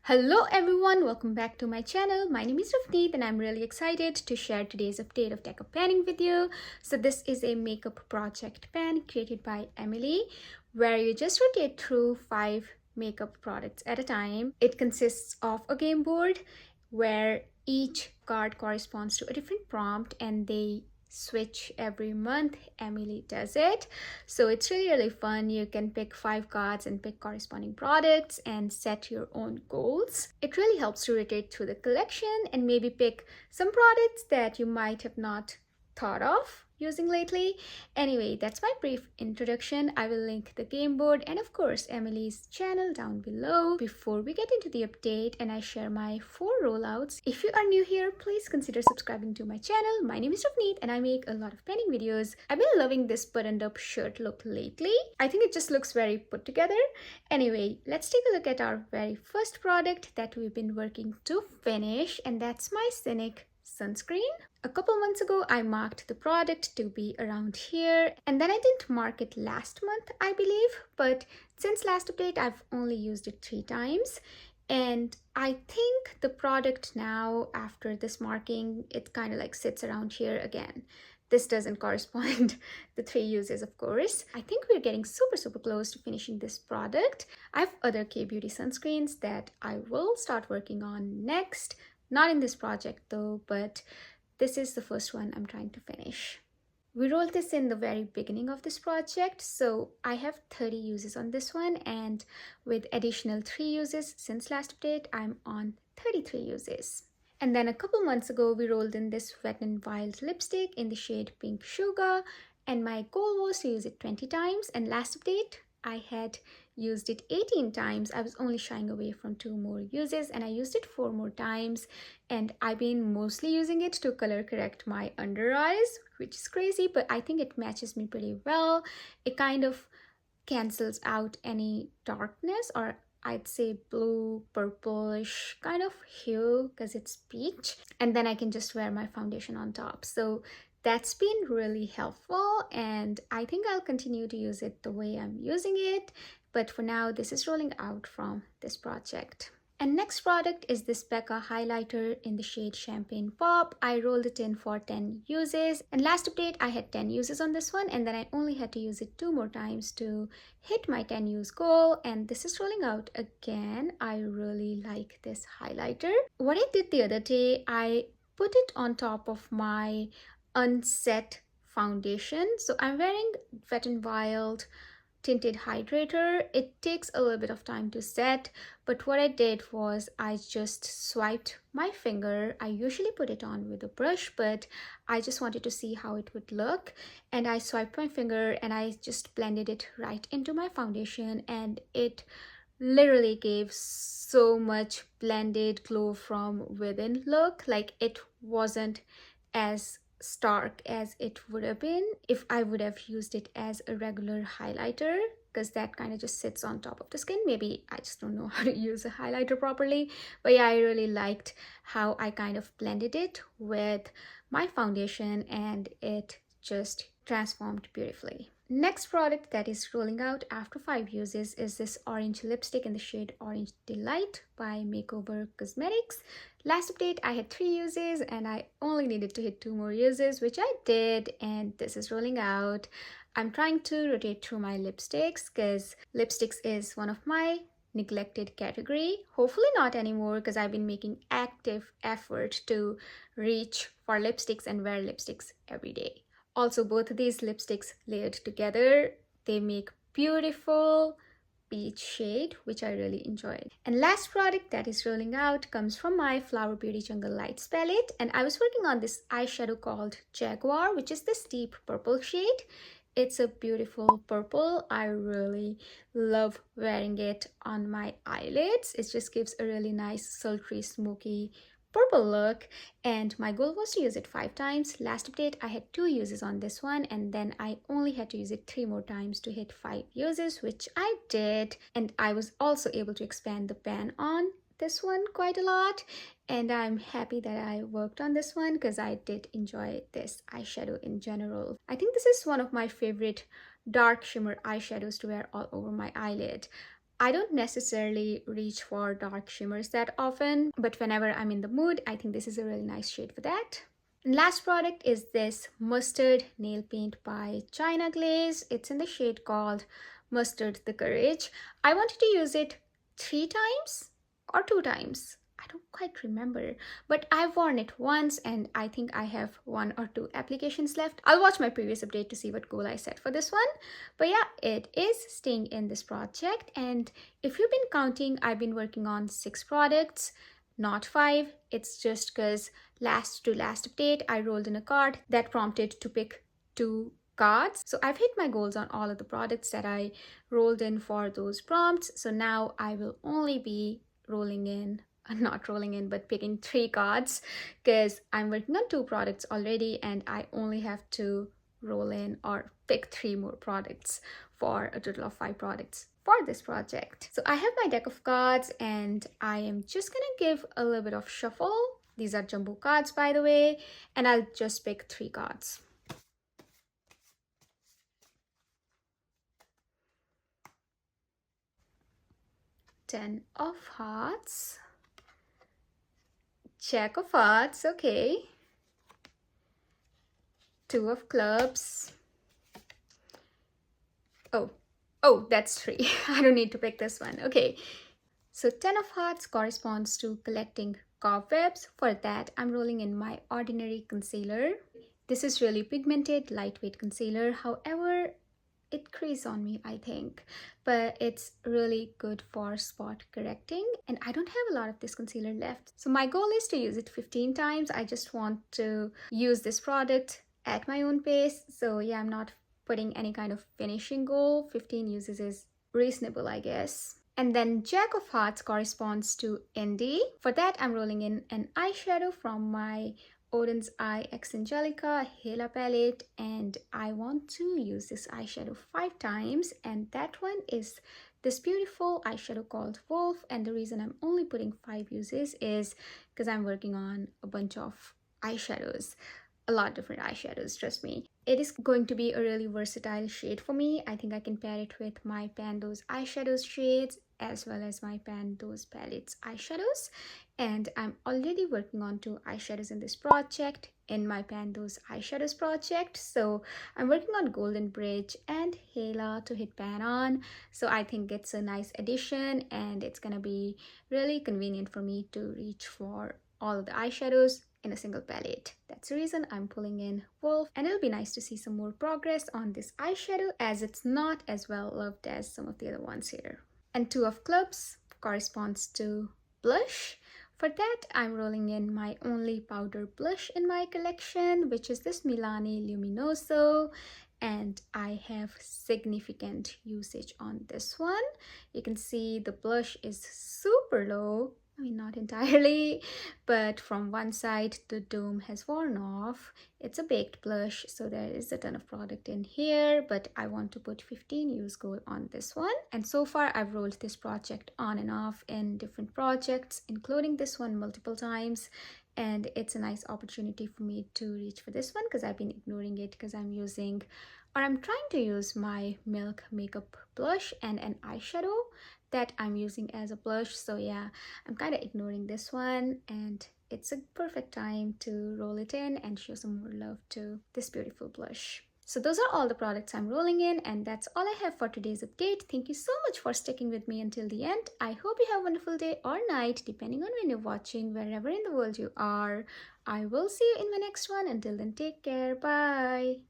Hello everyone, welcome back to my channel. My name is Rafneet and I'm really excited to share today's update of Deco Panning with you. So this is a makeup project pan created by Emily where you just rotate through 5 makeup products at a time. It consists of a game board where each card corresponds to a different prompt and they switch every month. Emily does it, so it's really fun. You can pick 5 cards and pick corresponding products and set your own goals. It really helps to rotate through the collection and maybe pick some products that you might have not thought of using lately. Anyway, that's my brief introduction. I will link the game board and of course Emily's channel down below before we get into the update and I share my 4 rollouts. If you are new here, please consider subscribing to my channel. My name is Rafneet and I make a lot of panning videos. I've been loving this buttoned up shirt look lately. I think it just looks very put together. Anyway, let's take a look at our very first product that we've been working to finish, and that's my Cynic sunscreen. A couple months ago, I marked the product to be around here, and then I didn't mark it last month, I believe, but since last update, I've only used it 3 times. And I think the product now, after this marking, it kind of like sits around here again. This doesn't correspond the 3 uses, of course. I think we're getting super close to finishing this product. I have other K-Beauty sunscreens that I will start working on next. Not in this project though, but this is the first one I'm trying to finish. We rolled this in the very beginning of this project, so I have 30 uses on this one, and with additional 3 uses since last update, I'm on 33 uses. And then a couple months ago, we rolled in this Wet n Wild lipstick in the shade Pink Sugar, and my goal was to use it 20 times, and last update, I had used it 18 times. I was only shying away from 2 more uses and I used it 4 more times, and I've been mostly using it to color correct my under eyes, which is crazy, but I think it matches me pretty well. It kind of cancels out any darkness, or I'd say blue purplish kind of hue because it's peach, and then I can just wear my foundation on top. So that's been really helpful and I think I'll continue to use it the way I'm using it. But for now, this is rolling out from this project. And next product is this Becca highlighter in the shade Champagne Pop. I rolled it in for 10 uses, and last update I had 10 uses on this one, and then I only had to use it 2 more times to hit my 10 use goal, and this is rolling out again. I really like this highlighter. What I did the other day, I put it on top of my unset foundation. So I'm wearing Wet n Wild tinted hydrator. It takes a little bit of time to set, but what I did was I just swiped my finger. I usually put it on with a brush, but I just wanted to see how it would look, and I swiped my finger and I just blended it right into my foundation, and it literally gave so much blended glow from within look. Like, it wasn't as stark as it would have been if I would have used it as a regular highlighter, because that kind of just sits on top of the skin. Maybe I just don't know how to use a highlighter properly, but yeah, I really liked how I kind of blended it with my foundation and it just transformed beautifully. Next product that is rolling out after 5 uses is this orange lipstick in the shade Orange Delight by Makeover Cosmetics. Last update I had 3 uses and I only needed to hit 2 more uses, which I did, and this is rolling out. I'm trying to rotate through my lipsticks because lipsticks is one of my neglected category. Hopefully not anymore, because I've been making active effort to reach for lipsticks and wear lipsticks every day. Also, both of these lipsticks layered together, they make beautiful peach shade, which I really enjoyed. And last product that is rolling out comes from my Flower Beauty Jungle Lights palette, and I was working on this eyeshadow called Jaguar, which is this deep purple shade. It's a beautiful purple. I really love wearing it on my eyelids. It just gives a really nice sultry smoky purple look, and my goal was to use it 5 times. Last update I had 2 uses on this one, and then I only had to use it 3 more times to hit 5 uses, which I did. And I was also able to expand the pan on this one quite a lot, and I'm happy that I worked on this one because I did enjoy this eyeshadow in general. I think this is one of my favorite dark shimmer eyeshadows to wear all over my eyelid. I don't necessarily reach for dark shimmers that often, but whenever I'm in the mood, I think this is a really nice shade for that. And last product is this mustard nail paint by China Glaze. It's in the shade called Mustard the Courage. I wanted to use it 3 times or 2 times. I don't quite remember, but I've worn it once and I think I have 1 or 2 applications left. I'll watch my previous update to see what goal I set for this one. But yeah, it is staying in this project, and if you've been counting, I've been working on 6 products, not 5. It's just because last update I rolled in a card that prompted to pick 2 cards. So I've hit my goals on all of the products that I rolled in for those prompts. So now I will only be not picking 3 cards, because I'm working on 2 products already and I only have to roll in or pick 3 more products for a total of 5 products for this project. So I have my deck of cards and I am just gonna give a little bit of shuffle. These are jumbo cards, by the way, and I'll just pick 3 cards. Ten of Hearts, Jack of Hearts, okay, 2 of Clubs. Oh, that's 3. I don't need to pick this one. Okay, so 10 of Hearts corresponds to collecting cobwebs. For that, I'm rolling in my Ordinary Concealer. This is really pigmented, lightweight concealer. However, it creases on me, I think, but it's really good for spot correcting, and I don't have a lot of this concealer left. So my goal is to use it 15 times. I just want to use this product at my own pace. So yeah, I'm not putting any kind of finishing goal. 15 uses is reasonable, I guess. And then Jack of Hearts corresponds to Indie. For that, I'm rolling in an eyeshadow from my Odin's Eye X Angelica Hela palette, and I want to use this eyeshadow 5 times, and that one is this beautiful eyeshadow called Wolf. And the reason I'm only putting 5 uses is because I'm working on a bunch of eyeshadows, a lot of different eyeshadows, trust me. It is going to be a really versatile shade for me. I think I can pair it with my Pan Those Eyeshadows shades as well as my Pan Those Palettes eyeshadows. And I'm already working on 2 eyeshadows in this project, in my Pan Those Eyeshadows project. So I'm working on Golden Bridge and Hela to hit pan on. So I think it's a nice addition and it's gonna be really convenient for me to reach for all of the eyeshadows in a single palette. That's the reason I'm pulling in Wolf, and it'll be nice to see some more progress on this eyeshadow as it's not as well loved as some of the other ones here. And 2 of Clubs corresponds to blush. For that, I'm rolling in my only powder blush in my collection, which is this Milani Luminoso, and I have significant usage on this one. You can see the blush is super low. I mean, not entirely, but from one side the dome has worn off. It's a baked blush, so there is a ton of product in here, but I want to put 15 use goal on this one. And so far I've rolled this project on and off in different projects, including this one multiple times, and it's a nice opportunity for me to reach for this one because I've been ignoring it because I'm trying to use my Milk makeup blush and an eyeshadow that I'm using as a blush. So yeah, I'm kind of ignoring this one, and it's a perfect time to roll it in and show some more love to this beautiful blush. So those are all the products I'm rolling in, and that's all I have for today's update. Thank you so much for sticking with me until the end. I hope you have a wonderful day or night, depending on when you're watching, wherever in the world you are. I will see you in my next one. Until then, take care. Bye.